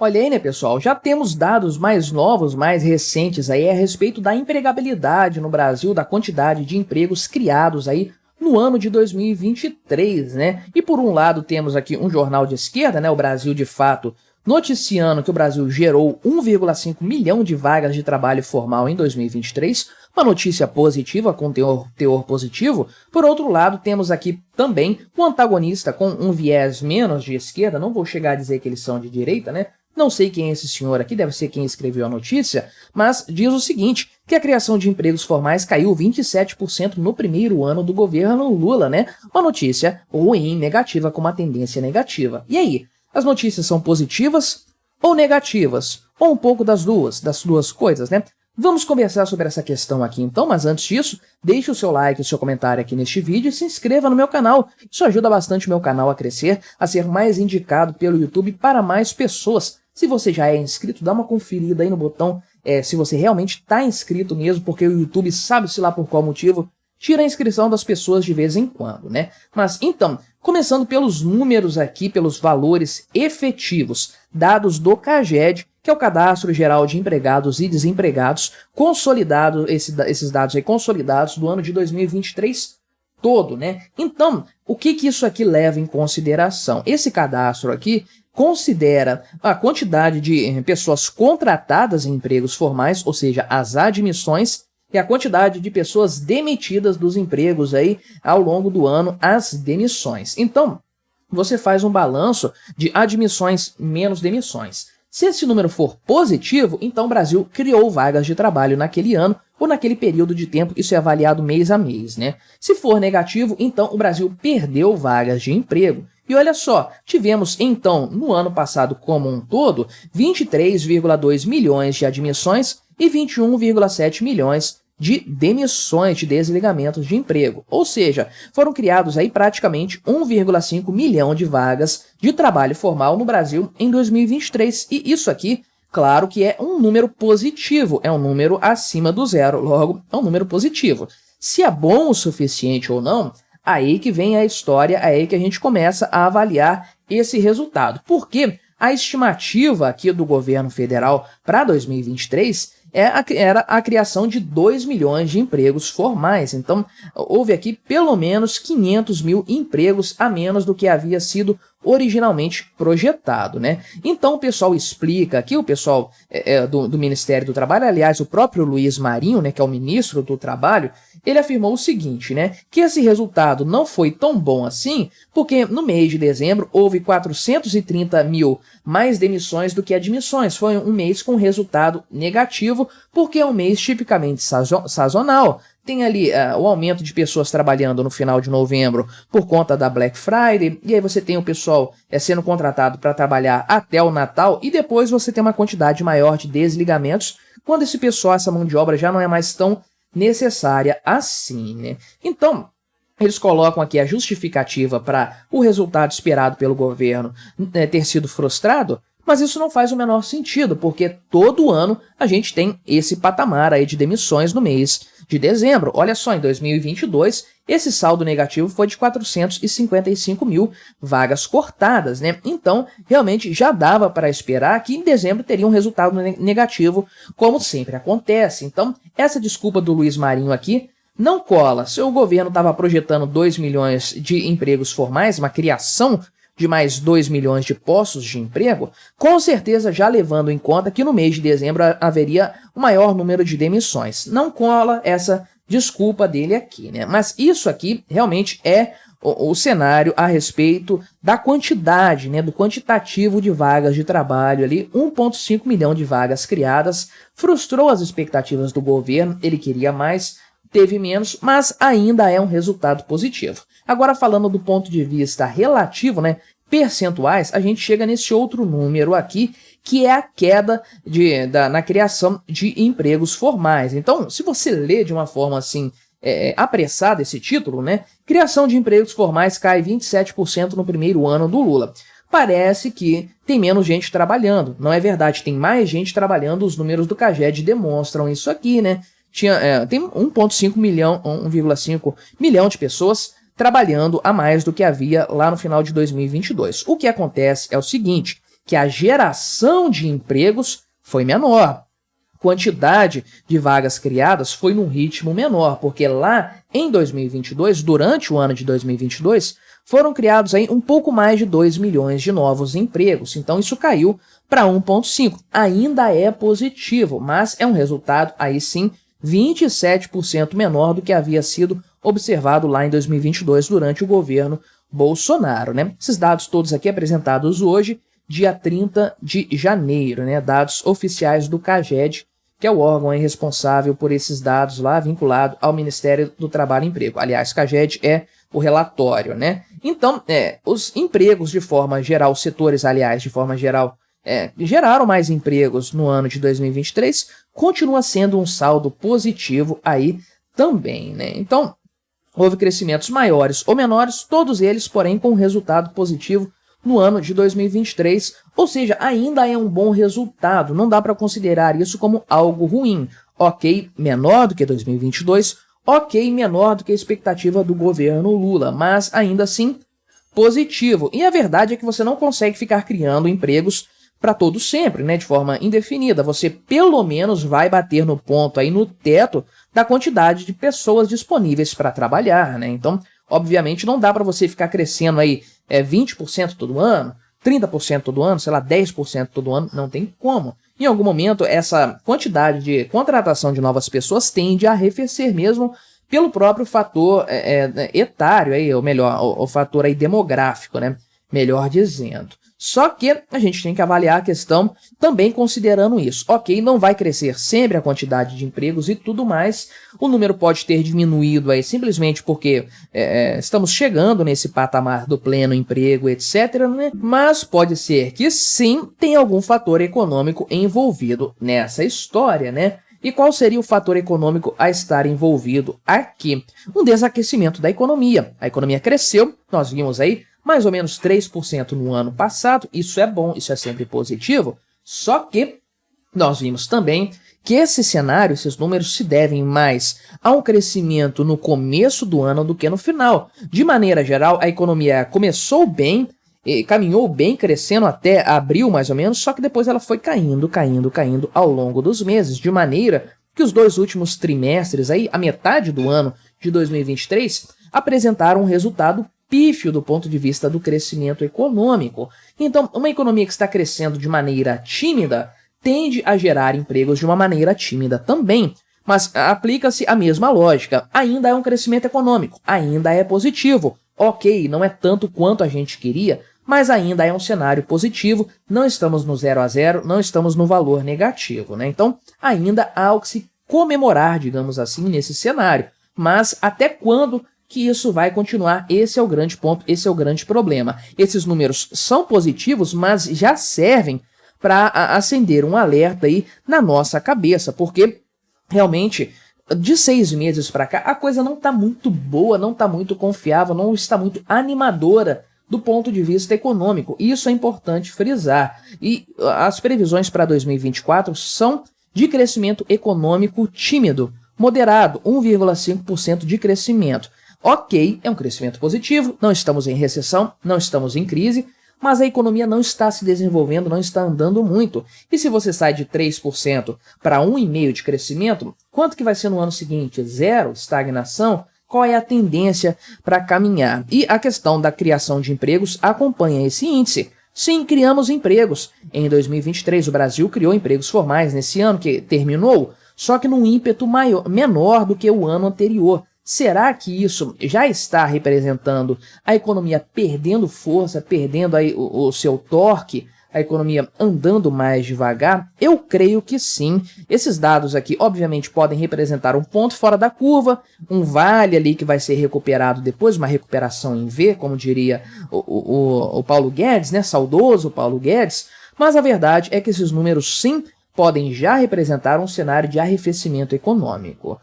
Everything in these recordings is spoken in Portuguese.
Olha aí, né, pessoal? Já temos dados mais novos, mais recentes aí a respeito da empregabilidade no Brasil, da quantidade de empregos criados aí no ano de 2023, né? E por um lado temos aqui um jornal de esquerda, né, o Brasil de Fato, noticiando que o Brasil gerou 1,5 milhão de vagas de trabalho formal em 2023, uma notícia positiva, com teor positivo. Por outro lado, temos aqui também um antagonista com um viés menos de esquerda, não vou chegar a dizer que eles são de direita, né? Não sei quem é esse senhor aqui, deve ser quem escreveu a notícia, mas diz o seguinte, que a criação de empregos formais caiu 27% no primeiro ano do governo Lula, né? Uma notícia ruim, negativa, com uma tendência negativa. E aí, as notícias são positivas ou negativas? Ou um pouco das duas coisas, né? Vamos conversar sobre essa questão aqui então, mas antes disso, deixe o seu like e o seu comentário aqui neste vídeo e se inscreva no meu canal. Isso ajuda bastante o meu canal a crescer, a ser mais indicado pelo YouTube para mais pessoas. Se você já é inscrito, dá uma conferida aí no botão, se você realmente está inscrito mesmo, porque o YouTube sabe-se lá por qual motivo, tira a inscrição das pessoas de vez em quando, né? Mas então, começando pelos números aqui, pelos valores efetivos, dados do CAGED, que é o Cadastro Geral de Empregados e Desempregados, consolidado, esses dados aí consolidados do ano de 2023 todo, né? Então, o que isso aqui leva em consideração? Esse cadastro aqui considera a quantidade de pessoas contratadas em empregos formais, ou seja, as admissões, e a quantidade de pessoas demitidas dos empregos aí ao longo do ano, as demissões. Então, você faz um balanço de admissões menos demissões. Se esse número for positivo, então o Brasil criou vagas de trabalho naquele ano ou naquele período de tempo, isso é avaliado mês a mês, né? Se for negativo, então o Brasil perdeu vagas de emprego. E olha só, tivemos então, no ano passado como um todo, 23,2 milhões de admissões e 21,7 milhões de demissões, de desligamentos de emprego. Ou seja, foram criados aí praticamente 1,5 milhão de vagas de trabalho formal no Brasil em 2023. E isso aqui, claro que é um número positivo, é um número acima do zero, logo é um número positivo. Se é bom o suficiente ou não, aí que vem a história, aí que a gente começa a avaliar esse resultado. Porque a estimativa aqui do governo federal para 2023 era a criação de 2 milhões de empregos formais. Então, houve aqui pelo menos 500 mil empregos a menos do que havia sido originalmente projetado, né? Então, o pessoal explica aqui, o pessoal do Ministério do Trabalho, aliás, o próprio Luiz Marinho, né, que é o ministro do Trabalho, ele afirmou o seguinte, né, que esse resultado não foi tão bom assim, porque no mês de dezembro houve 430 mil mais demissões do que admissões. Foi um mês com resultado negativo, porque é um mês tipicamente sazonal. Tem ali o aumento de pessoas trabalhando no final de novembro por conta da Black Friday, e aí você tem o pessoal sendo contratado para trabalhar até o Natal, e depois você tem uma quantidade maior de desligamentos, quando esse pessoal, essa mão de obra já não é mais tão necessária assim, né? Então, eles colocam aqui a justificativa para o resultado esperado pelo governo ter sido frustrado, mas isso não faz o menor sentido, porque todo ano a gente tem esse patamar aí de demissões no mês de dezembro. Olha só, em 2022, esse saldo negativo foi de 455 mil vagas cortadas, né? Então, realmente já dava para esperar que em dezembro teria um resultado negativo, como sempre acontece. Então, essa desculpa do Luiz Marinho aqui não cola. Se o governo estava projetando 2 milhões de empregos formais, uma criação de mais 2 milhões de postos de emprego, com certeza já levando em conta que no mês de dezembro haveria o maior número de demissões. Não cola essa desculpa dele aqui, né? Mas isso aqui realmente é o cenário a respeito da quantidade, né, do quantitativo de vagas de trabalho ali, 1,5 milhão de vagas criadas, frustrou as expectativas do governo, ele queria mais, teve menos, mas ainda é um resultado positivo. Agora, falando do ponto de vista relativo, né, percentuais, a gente chega nesse outro número aqui, que é a queda na criação de empregos formais. Então, se você lê de uma forma assim, apressada esse título, né, criação de empregos formais cai 27% no primeiro ano do Lula. Parece que tem menos gente trabalhando. Não é verdade, tem mais gente trabalhando, os números do CAGED demonstram isso aqui, né? Tem 1,5 milhão, 1,5 milhão de pessoas trabalhando a mais do que havia lá no final de 2022. O que acontece é o seguinte, que a geração de empregos foi menor. Quantidade de vagas criadas foi num ritmo menor, porque lá em 2022, durante o ano de 2022, foram criados aí um pouco mais de 2 milhões de novos empregos. Então isso caiu para 1,5. Ainda é positivo, mas é um resultado aí sim 27% menor do que havia sido observado lá em 2022 durante o governo Bolsonaro, né? Esses dados todos aqui apresentados hoje, dia 30 de janeiro, né? Dados oficiais do CAGED, que é o órgão aí responsável por esses dados lá vinculado ao Ministério do Trabalho e Emprego. Aliás, CAGED é o relatório, né? Então, os empregos de forma geral, os setores, aliás, de forma geral, geraram mais empregos no ano de 2023, continua sendo um saldo positivo aí também, né? Então, houve crescimentos maiores ou menores, todos eles, porém, com resultado positivo no ano de 2023, ou seja, ainda é um bom resultado, não dá para considerar isso como algo ruim. Ok, menor do que 2022, ok, menor do que a expectativa do governo Lula, mas ainda assim positivo. E a verdade é que você não consegue ficar criando empregos para todo sempre, né, de forma indefinida. Você pelo menos vai bater no ponto aí, no teto da quantidade de pessoas disponíveis para trabalhar, né? Então, obviamente, não dá para você ficar crescendo aí 20% todo ano, 30% todo ano, sei lá, 10% todo ano, não tem como. Em algum momento, essa quantidade de contratação de novas pessoas tende a arrefecer mesmo pelo próprio fator etário, aí, ou melhor, o fator aí demográfico, né? Melhor dizendo. Só que a gente tem que avaliar a questão também considerando isso. Ok, não vai crescer sempre a quantidade de empregos e tudo mais. O número pode ter diminuído aí simplesmente porque estamos chegando nesse patamar do pleno emprego, etc., né? Mas pode ser que sim, tenha algum fator econômico envolvido nessa história, né? E qual seria o fator econômico a estar envolvido aqui? Um desaquecimento da economia. A economia cresceu, nós vimos aí mais ou menos 3% no ano passado, isso é bom, isso é sempre positivo, só que nós vimos também que esse cenário, esses números se devem mais a um crescimento no começo do ano do que no final. De maneira geral, a economia começou bem, caminhou bem, crescendo até abril mais ou menos, só que depois ela foi caindo ao longo dos meses, de maneira que os 2 últimos trimestres, aí, a metade do ano de 2023, apresentaram um resultado pífio do ponto de vista do crescimento econômico. Então, uma economia que está crescendo de maneira tímida tende a gerar empregos de uma maneira tímida também. Mas aplica-se a mesma lógica. Ainda é um crescimento econômico, ainda é positivo. Ok, não é tanto quanto a gente queria, mas ainda é um cenário positivo. Não estamos no 0 a 0, não estamos no valor negativo, né? Então, ainda há o que se comemorar, digamos assim, nesse cenário. Mas até quando que isso vai continuar? Esse é o grande ponto, esse é o grande problema. Esses números são positivos, mas já servem para acender um alerta aí na nossa cabeça, porque realmente de 6 meses para cá a coisa não está muito boa, não está muito confiável, não está muito animadora do ponto de vista econômico. Isso é importante frisar. E as previsões para 2024 são de crescimento econômico tímido, moderado, 1,5% de crescimento. Ok, é um crescimento positivo, não estamos em recessão, não estamos em crise, mas a economia não está se desenvolvendo, não está andando muito. E se você sai de 3% para 1,5% de crescimento, quanto que vai ser no ano seguinte? 0? Estagnação? Qual é a tendência para caminhar? E a questão da criação de empregos acompanha esse índice. Sim, criamos empregos. Em 2023, o Brasil criou empregos formais nesse ano que terminou, só que num ímpeto menor do que o ano anterior. Será que isso já está representando a economia perdendo força, perdendo aí o seu torque, a economia andando mais devagar? Eu creio que sim. Esses dados aqui, obviamente, podem representar um ponto fora da curva, um vale ali que vai ser recuperado depois, uma recuperação em V, como diria o Paulo Guedes, né? Saudoso Paulo Guedes. Mas a verdade é que esses números, sim, podem já representar um cenário de arrefecimento econômico.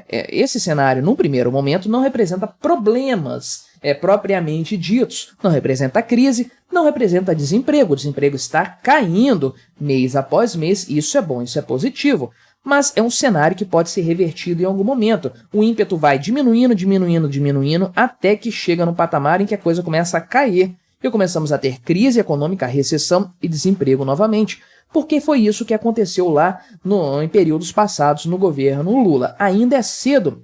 Esse cenário, num primeiro momento, não representa problemas propriamente ditos, não representa crise, não representa desemprego. O desemprego está caindo mês após mês, isso é bom, isso é positivo. Mas é um cenário que pode ser revertido em algum momento. O ímpeto vai diminuindo, até que chega no patamar em que a coisa começa a cair. e começamos a ter crise econômica, recessão e desemprego novamente, porque foi isso que aconteceu lá em períodos passados no governo Lula. Ainda é cedo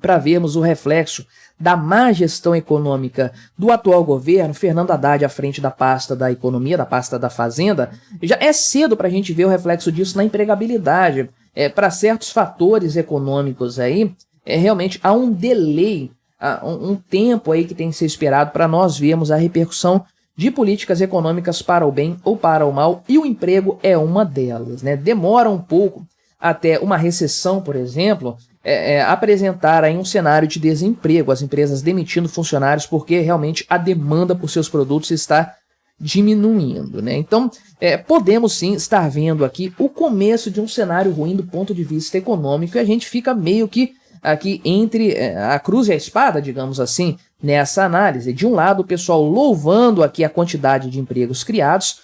para vermos o reflexo da má gestão econômica do atual governo, Fernando Haddad à frente da pasta da economia, da pasta da fazenda. Já é cedo para a gente ver o reflexo disso na empregabilidade. Para certos fatores econômicos aí, realmente há um delay, um tempo aí que tem que ser esperado para nós vermos a repercussão de políticas econômicas para o bem ou para o mal, e o emprego é uma delas, né? Demora um pouco até uma recessão, por exemplo, apresentar aí um cenário de desemprego, as empresas demitindo funcionários porque realmente a demanda por seus produtos está diminuindo, né? Então, podemos sim estar vendo aqui o começo de um cenário ruim do ponto de vista econômico, e a gente fica meio que aqui entre a cruz e a espada, digamos assim, nessa análise. De um lado, o pessoal louvando aqui a quantidade de empregos criados,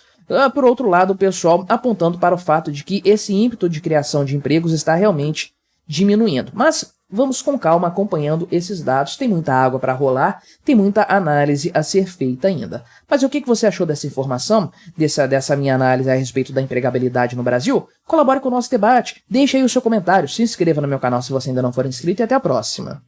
por outro lado, o pessoal apontando para o fato de que esse ímpeto de criação de empregos está realmente diminuindo. Mas vamos com calma acompanhando esses dados, tem muita água para rolar, tem muita análise a ser feita ainda. Mas o que você achou dessa informação, dessa minha análise a respeito da empregabilidade no Brasil? Colabore com o nosso debate, deixe aí o seu comentário, se inscreva no meu canal se você ainda não for inscrito e até a próxima.